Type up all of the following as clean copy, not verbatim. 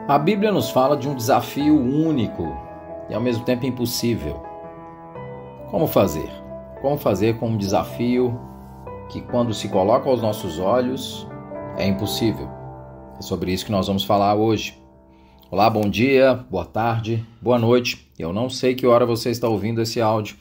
A Bíblia nos fala de um desafio único e ao mesmo tempo impossível. Como fazer? Como fazer com um desafio que, quando se coloca aos nossos olhos, é impossível? É sobre isso que nós vamos falar hoje. Olá, bom dia, boa tarde, boa noite. Eu não sei que hora você está ouvindo esse áudio.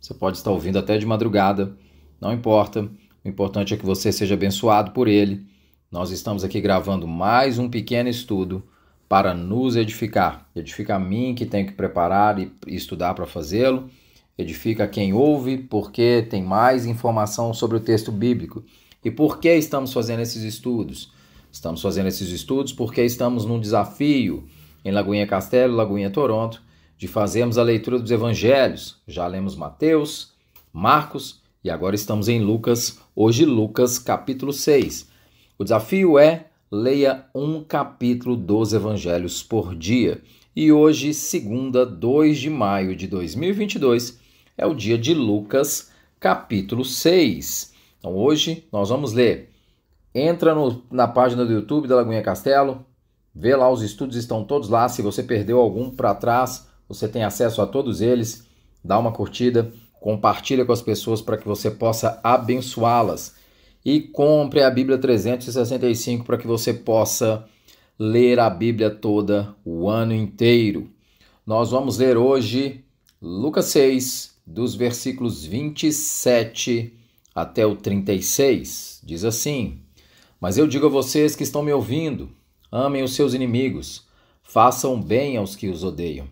Você pode estar ouvindo até de madrugada, não importa. O importante é que você seja abençoado por ele. Nós estamos aqui gravando mais um pequeno estudo para nos edificar. Edifica a mim, que tenho que preparar e estudar para fazê-lo. Edifica quem ouve, porque tem mais informação sobre o texto bíblico. E por que estamos fazendo esses estudos? Estamos fazendo esses estudos porque estamos num desafio em Lagoinha Castelo, Lagoinha Toronto, de fazermos a leitura dos evangelhos. Já lemos Mateus, Marcos e agora estamos em Lucas, hoje Lucas capítulo 6. O desafio é: leia um capítulo dos evangelhos por dia. E hoje, segunda, 2 de maio de 2022, é o dia de Lucas, capítulo 6. Então hoje nós vamos ler. Entra na página do YouTube da Lagoinha Castelo, vê lá, os estudos estão todos lá. Se você perdeu algum para trás, você tem acesso a todos eles. Dá uma curtida, compartilha com as pessoas para que você possa abençoá-las. E compre a Bíblia 365 para que você possa ler a Bíblia toda o ano inteiro. Nós vamos ler hoje Lucas 6, dos versículos 27 até o 36. Diz assim: Mas eu digo a vocês que estão me ouvindo, amem os seus inimigos, façam bem aos que os odeiam.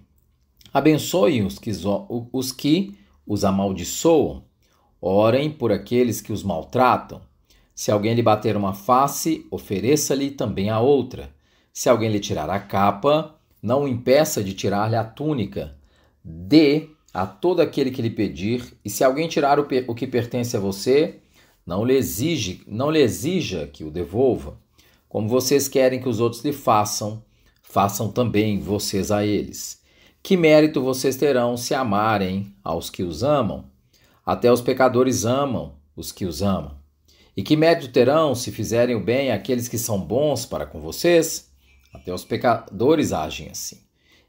Abençoem os que os amaldiçoam, orem por aqueles que os maltratam. Se alguém lhe bater uma face, ofereça-lhe também a outra. Se alguém lhe tirar a capa, não o impeça de tirar-lhe a túnica. Dê a todo aquele que lhe pedir, e se alguém tirar o que pertence a você, não lhe exija que o devolva. Como vocês querem que os outros lhe façam, façam também vocês a eles. Que mérito vocês terão se amarem aos que os amam? Até os pecadores amam os que os amam. E que mérito terão se fizerem o bem àqueles que são bons para com vocês? Até os pecadores agem assim.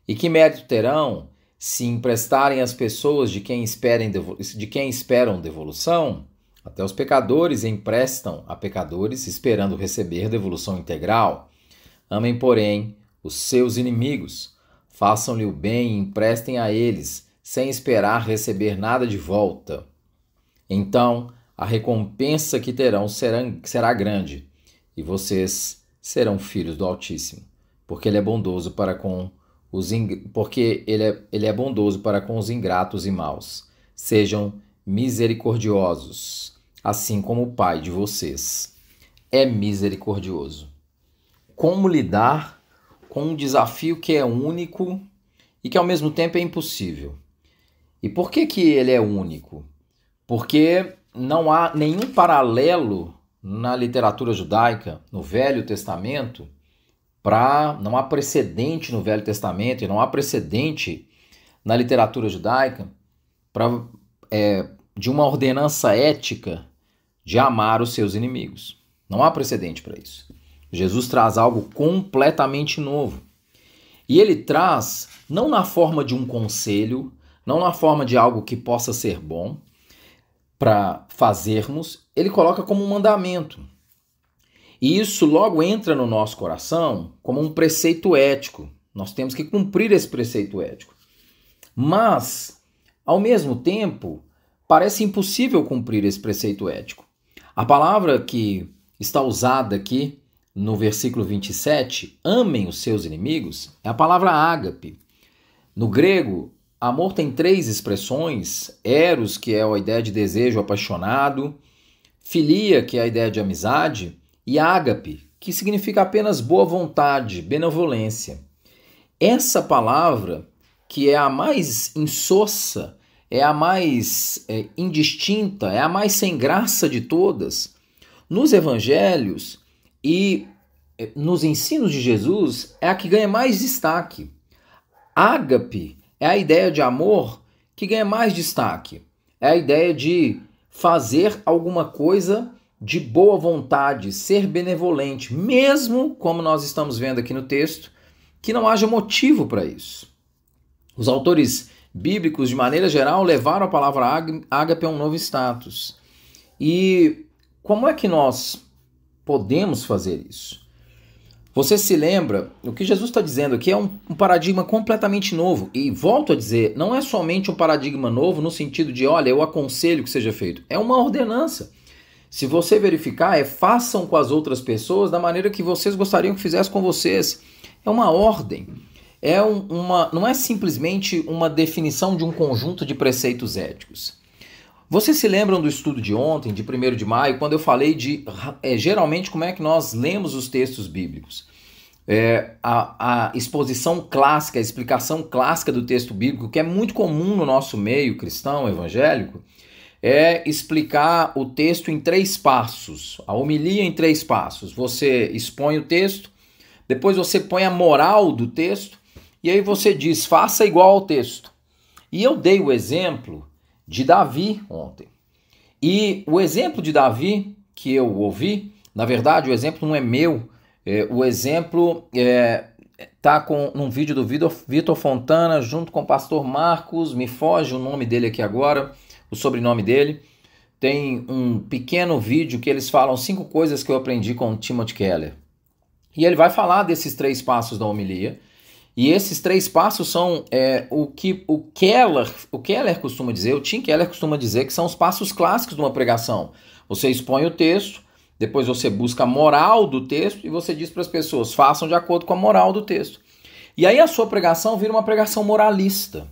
E que mérito terão se emprestarem às pessoas de quem esperam devolução? Até os pecadores emprestam a pecadores, esperando receber devolução integral. Amem, porém, os seus inimigos. Façam-lhe o bem e emprestem a eles, sem esperar receber nada de volta. Então, a recompensa que terão será grande, e vocês serão filhos do Altíssimo, porque ele é bondoso para com os ingratos e maus. Sejam misericordiosos, assim como o Pai de vocês é misericordioso. Como lidar com um desafio que é único e que ao mesmo tempo é impossível? E por que ele é único? Porque não há nenhum paralelo na literatura judaica, no Velho Testamento, não há precedente no Velho Testamento e não há precedente na literatura judaica de uma ordenança ética de amar os seus inimigos. Não há precedente para isso. Jesus traz algo completamente novo. E ele traz não na forma de um conselho, não na forma de algo que possa ser bom para fazermos, ele coloca como um mandamento. E isso logo entra no nosso coração como um preceito ético. Nós temos que cumprir esse preceito ético. Mas, ao mesmo tempo, parece impossível cumprir esse preceito ético. A palavra que está usada aqui no versículo 27, amem os seus inimigos, é a palavra ágape. No grego, amor tem 3 expressões: eros, que é a ideia de desejo apaixonado, filia, que é a ideia de amizade, e ágape, que significa apenas boa vontade, benevolência. Essa palavra, que é a mais insossa, é a mais indistinta, é a mais sem graça de todas, nos evangelhos e nos ensinos de Jesus, é a que ganha mais destaque. Ágape é a ideia de amor que ganha mais destaque. É a ideia de fazer alguma coisa de boa vontade, ser benevolente, mesmo, como nós estamos vendo aqui no texto, que não haja motivo para isso. Os autores bíblicos, de maneira geral, levaram a palavra ágape a um novo status. E como é que nós podemos fazer isso? Você se lembra, o que Jesus está dizendo aqui é um paradigma completamente novo. E volto a dizer, não é somente um paradigma novo no sentido de, olha, eu aconselho que seja feito. É uma ordenança. Se você verificar, façam com as outras pessoas da maneira que vocês gostariam que fizesse com vocês. É uma ordem. Não é simplesmente uma definição de um conjunto de preceitos éticos. Vocês se lembram do estudo de ontem, de 1º de maio, quando eu falei de, geralmente, como é que nós lemos os textos bíblicos? A exposição clássica, a explicação clássica do texto bíblico, que é muito comum no nosso meio cristão, evangélico, é explicar o texto em 3 passos, a homilia em 3 passos. Você expõe o texto, depois você põe a moral do texto, e aí você diz, faça igual ao texto. E eu dei o exemplo de Davi ontem. E o exemplo de Davi que eu ouvi, na verdade o exemplo não é meu, o exemplo está num vídeo do Vitor Fontana junto com o pastor Marcos, me foge o nome dele aqui agora, o sobrenome dele. Tem um pequeno vídeo que eles falam 5 coisas que eu aprendi com o Timothy Keller. E ele vai falar desses 3 passos da homilia. E esses 3 passos são o que o Keller costuma dizer, o Tim Keller costuma dizer que são os passos clássicos de uma pregação. Você expõe o texto, depois você busca a moral do texto e você diz para as pessoas, façam de acordo com a moral do texto. E aí a sua pregação vira uma pregação moralista.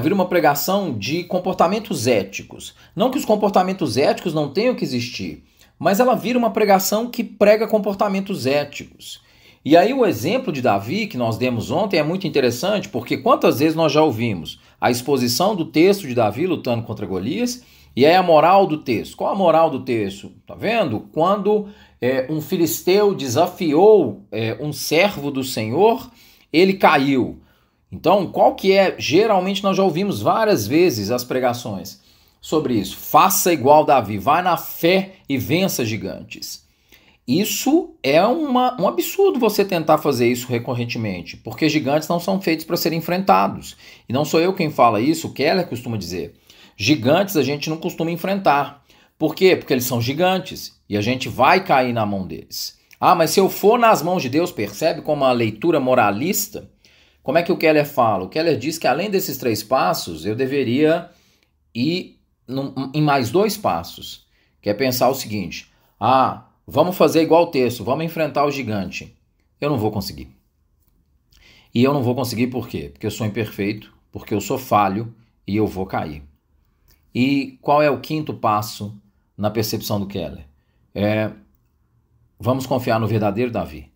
Vira uma pregação de comportamentos éticos. Não que os comportamentos éticos não tenham que existir, mas ela vira uma pregação que prega comportamentos éticos. E aí o exemplo de Davi que nós demos ontem é muito interessante, porque quantas vezes nós já ouvimos a exposição do texto de Davi lutando contra Golias, e aí a moral do texto. Qual a moral do texto? Tá vendo? Quando um filisteu desafiou um servo do Senhor, ele caiu. Então, qual que é? Geralmente nós já ouvimos várias vezes as pregações sobre isso. Faça igual Davi, vai na fé e vença gigantes. Isso é um absurdo você tentar fazer isso recorrentemente, porque gigantes não são feitos para serem enfrentados. E não sou eu quem fala isso, o Keller costuma dizer. Gigantes a gente não costuma enfrentar. Por quê? Porque eles são gigantes e a gente vai cair na mão deles. Ah, mas se eu for nas mãos de Deus, percebe como a leitura moralista? Como é que o Keller fala? O Keller diz que além desses 3 passos, eu deveria ir em mais 2 passos, que é pensar o seguinte, vamos fazer igual o texto, vamos enfrentar o gigante. Eu não vou conseguir. E eu não vou conseguir por quê? Porque eu sou imperfeito, porque eu sou falho e eu vou cair. E qual é o 5º passo na percepção do Keller? Vamos confiar no verdadeiro Davi.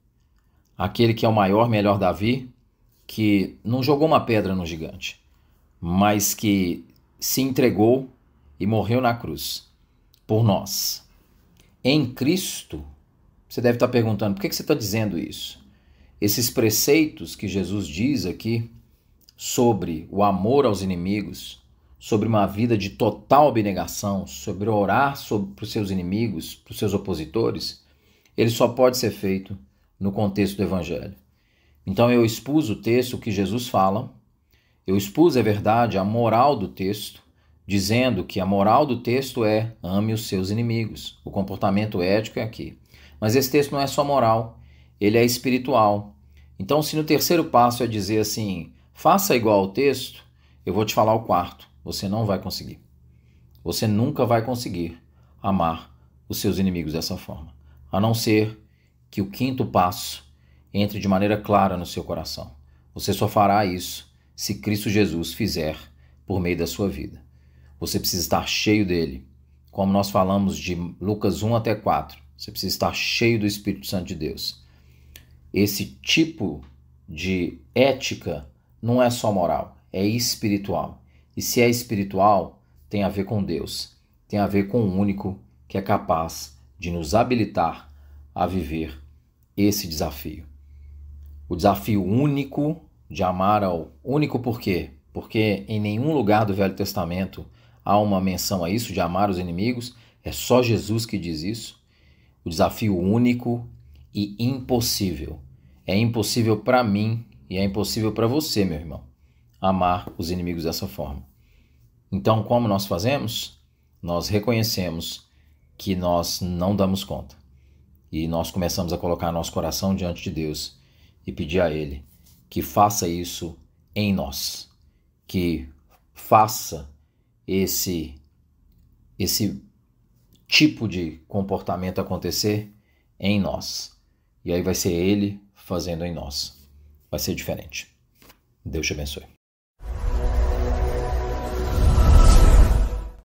Aquele que é o maior, melhor Davi, que não jogou uma pedra no gigante, mas que se entregou e morreu na cruz por nós. Em Cristo, você deve estar perguntando, por que você está dizendo isso? Esses preceitos que Jesus diz aqui sobre o amor aos inimigos, sobre uma vida de total abnegação, sobre orar para os seus inimigos, para os seus opositores, ele só pode ser feito no contexto do Evangelho. Então eu expus o texto que Jesus fala, eu expus, é verdade, a moral do texto, dizendo que a moral do texto é ame os seus inimigos. O comportamento ético é aqui. Mas esse texto não é só moral, ele é espiritual. Então, se no 3º passo é dizer assim, faça igual ao texto, eu vou te falar o 4º. Você não vai conseguir. Você nunca vai conseguir amar os seus inimigos dessa forma. A não ser que o 5º passo entre de maneira clara no seu coração. Você só fará isso se Cristo Jesus fizer por meio da sua vida. Você precisa estar cheio dele. Como nós falamos de Lucas 1 até 4. Você precisa estar cheio do Espírito Santo de Deus. Esse tipo de ética não é só moral, é espiritual. E se é espiritual, tem a ver com Deus. Tem a ver com o único que é capaz de nos habilitar a viver esse desafio. O desafio único de amar ao único por quê? Porque em nenhum lugar do Velho Testamento há uma menção a isso, de amar os inimigos. É só Jesus que diz isso. O desafio único e impossível. É impossível para mim E é impossível para você, meu irmão, amar os inimigos dessa forma. Então, como nós fazemos? Nós reconhecemos que nós não damos conta. E nós começamos a colocar nosso coração diante de Deus e pedir a Ele que faça isso em nós. Que faça esse tipo de comportamento acontecer em nós. E aí vai ser Ele fazendo em nós. Vai ser diferente. Deus te abençoe.